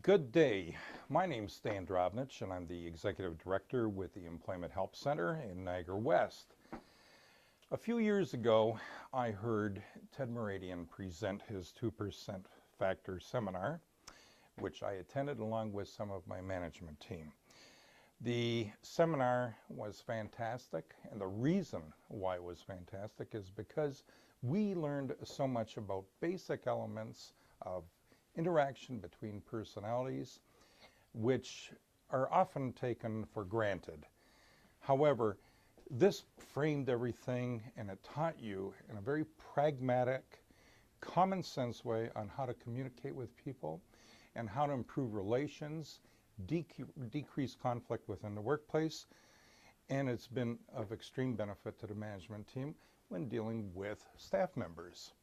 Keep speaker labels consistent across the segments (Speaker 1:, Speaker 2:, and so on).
Speaker 1: Good day. My name's Stan Drobnich, and I'm the Executive Director with the Employment Help Center in Niagara West. A few years ago, I heard Ted Meridian present his 2% Factor seminar, which I attended along with some of my management team. The seminar was fantastic, and the reason why it was fantastic is because we learned so much about basic elements of interaction between personalities, which are often taken for granted. However, this framed everything and it taught you in a very pragmatic, common sense way on how to communicate with people and how to improve relations, decrease conflict within the workplace, and it's been of extreme benefit to the management team when dealing with staff members.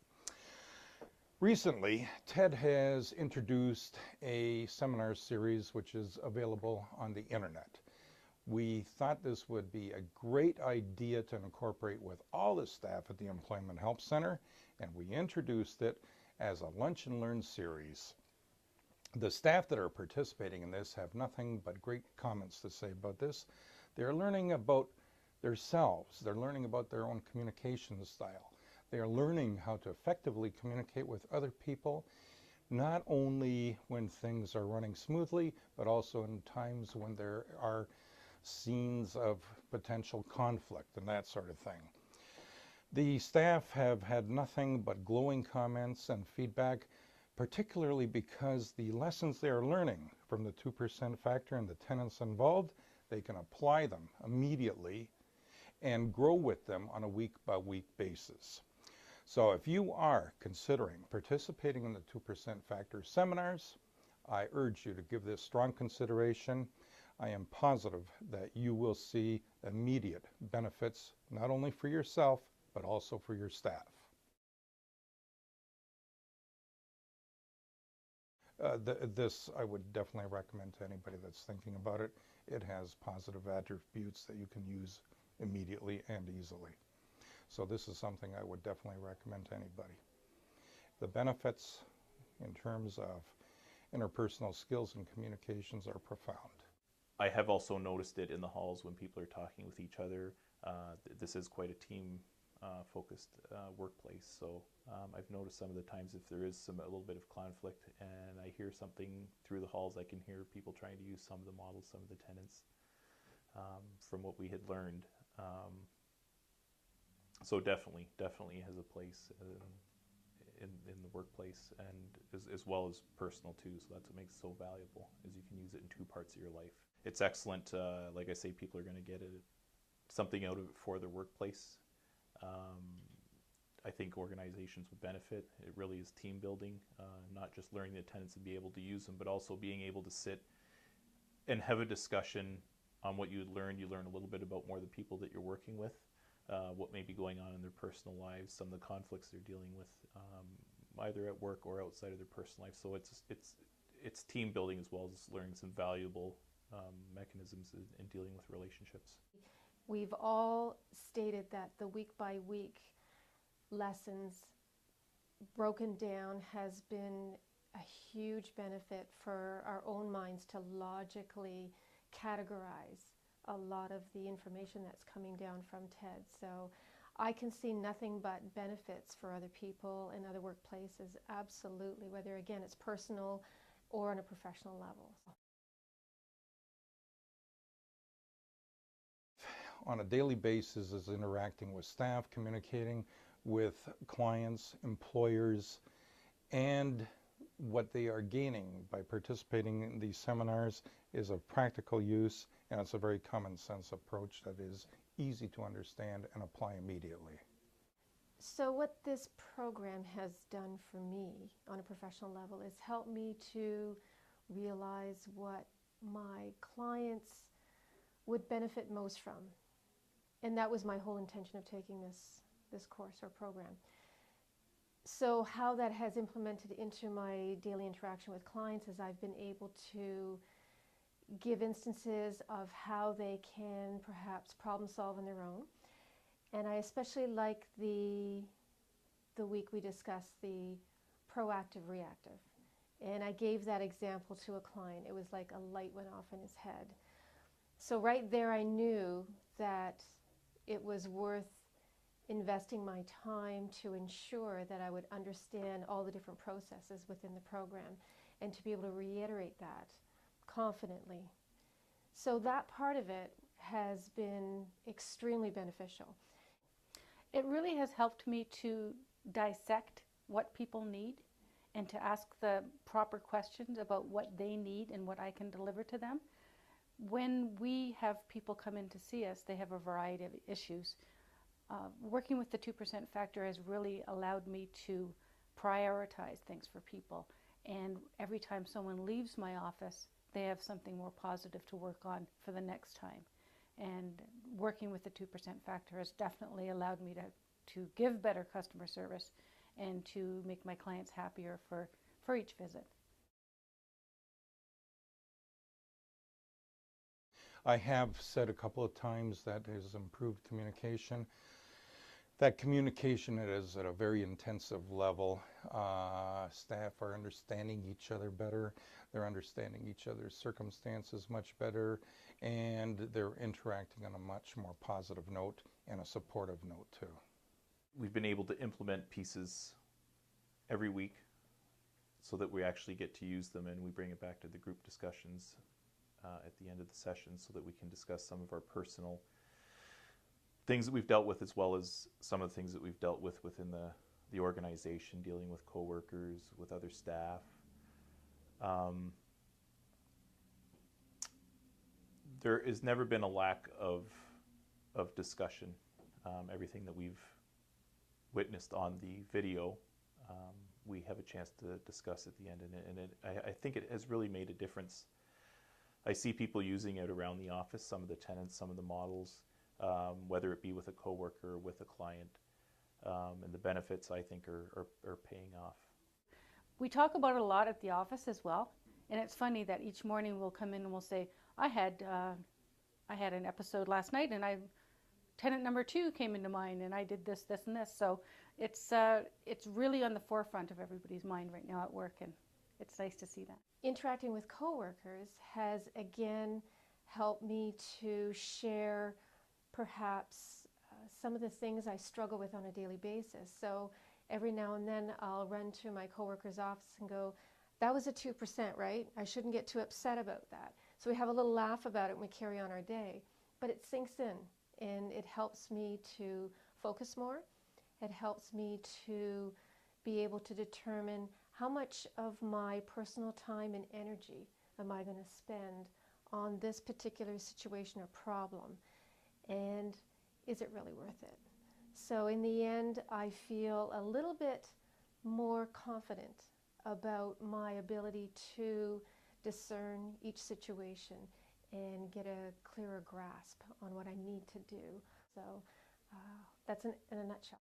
Speaker 1: Recently, TED has introduced a seminar series which is available on the internet. We thought this would be a great idea to incorporate with all the staff at the Employment Help Center, and we introduced it as a Lunch and Learn series. The staff that are participating in this have nothing but great comments to say about this. They're learning about themselves. They're learning about their own communication style. They are learning how to effectively communicate with other people, not only when things are running smoothly, but also in times when there are scenes of potential conflict and that sort of thing. The staff have had nothing but glowing comments and feedback, particularly because the lessons they are learning from the 2% factor and the tenets involved, they can apply them immediately and grow with them on a week-by-week basis. So if you are considering participating in the 2% Factor seminars, I urge you to give this strong consideration. I am positive that you will see immediate benefits, not only for yourself, but also for your staff. This I would definitely recommend to anybody that's thinking about it. It has positive attributes that you can use immediately and easily. So this is something I would definitely recommend to anybody. The benefits in terms of interpersonal skills and communications are profound.
Speaker 2: I have also noticed it in the halls when people are talking with each other. This is quite a team focused workplace, so I've noticed some of the times if there is a little bit of conflict and I hear something through the halls, I can hear people trying to use some of the models, some of the tenets from what we had learned. So definitely has a place in the workplace, and as well as personal too. So that's what makes it so valuable, is you can use it in two parts of your life. It's excellent. Like I say, people are going to get something out of it for their workplace. I think organizations would benefit. It really is team building, not just learning the tenets and be able to use them, but also being able to sit and have a discussion on what you had learned. You learn a little bit about more the people that you're working with, what may be going on in their personal lives, some of the conflicts they're dealing with, either at work or outside of their personal life. So it's team building as well as learning some valuable mechanisms in dealing with relationships.
Speaker 3: We've all stated that the week by week lessons broken down has been a huge benefit for our own minds to logically categorize a lot of the information that's coming down from TED. So I can see nothing but benefits for other people in other workplaces, absolutely, whether again it's personal or on a professional level.
Speaker 1: On a daily basis is interacting with staff, communicating with clients, employers, and what they are gaining by participating in these seminars is of practical use, and it's a very common sense approach that is easy to understand and apply immediately.
Speaker 3: So what this program has done for me on a professional level is helped me to realize what my clients would benefit most from. And that was my whole intention of taking this course or program. So how that has implemented into my daily interaction with clients is I've been able to give instances of how they can perhaps problem solve on their own. And I especially like the week we discussed the proactive reactive. And I gave that example to a client. It was like a light went off in his head. So right there I knew that it was worth investing my time to ensure that I would understand all the different processes within the program and to be able to reiterate that confidently. So that part of it has been extremely beneficial.
Speaker 4: It really has helped me to dissect what people need and to ask the proper questions about what they need and what I can deliver to them. When we have people come in to see us, they have a variety of issues. Working with the 2% factor has really allowed me to prioritize things for people. And every time someone leaves my office, they have something more positive to work on for the next time. And working with the 2% factor has definitely allowed me to give better customer service and to make my clients happier for each visit.
Speaker 1: I have said a couple of times that has improved communication. That communication is at a very intensive level. Staff are understanding each other better. They're understanding each other's circumstances much better, and they're interacting on a much more positive note and a supportive note too.
Speaker 2: We've been able to implement pieces every week so that we actually get to use them, and we bring it back to the group discussions at the end of the session so that we can discuss some of our personal things that we've dealt with, as well as some of the things that we've dealt with within the organization, dealing with coworkers, with other staff. There has never been a lack of discussion. Everything that we've witnessed on the video, we have a chance to discuss at the end, and I think it has really made a difference. I see people using it around the office, some of the tenants, some of the models, whether it be with a coworker or with a client, and the benefits, I think, are paying off.
Speaker 4: We talk about it a lot at the office as well, and it's funny that each morning we'll come in and we'll say, I had an episode last night, and tenant number 2 came into mind, and I did this, and this. So it's really on the forefront of everybody's mind right now at work, and it's nice to see that.
Speaker 3: Interacting with coworkers has again helped me to share perhaps some of the things I struggle with on a daily basis. So every now and then I'll run to my coworker's office and go, that was a 2%, right? I shouldn't get too upset about that. So we have a little laugh about it and we carry on our day. But it sinks in, and it helps me to focus more. It helps me to be able to determine how much of my personal time and energy am I going to spend on this particular situation or problem, and is it really worth it? So in the end, I feel a little bit more confident about my ability to discern each situation and get a clearer grasp on what I need to do. So that's in a nutshell.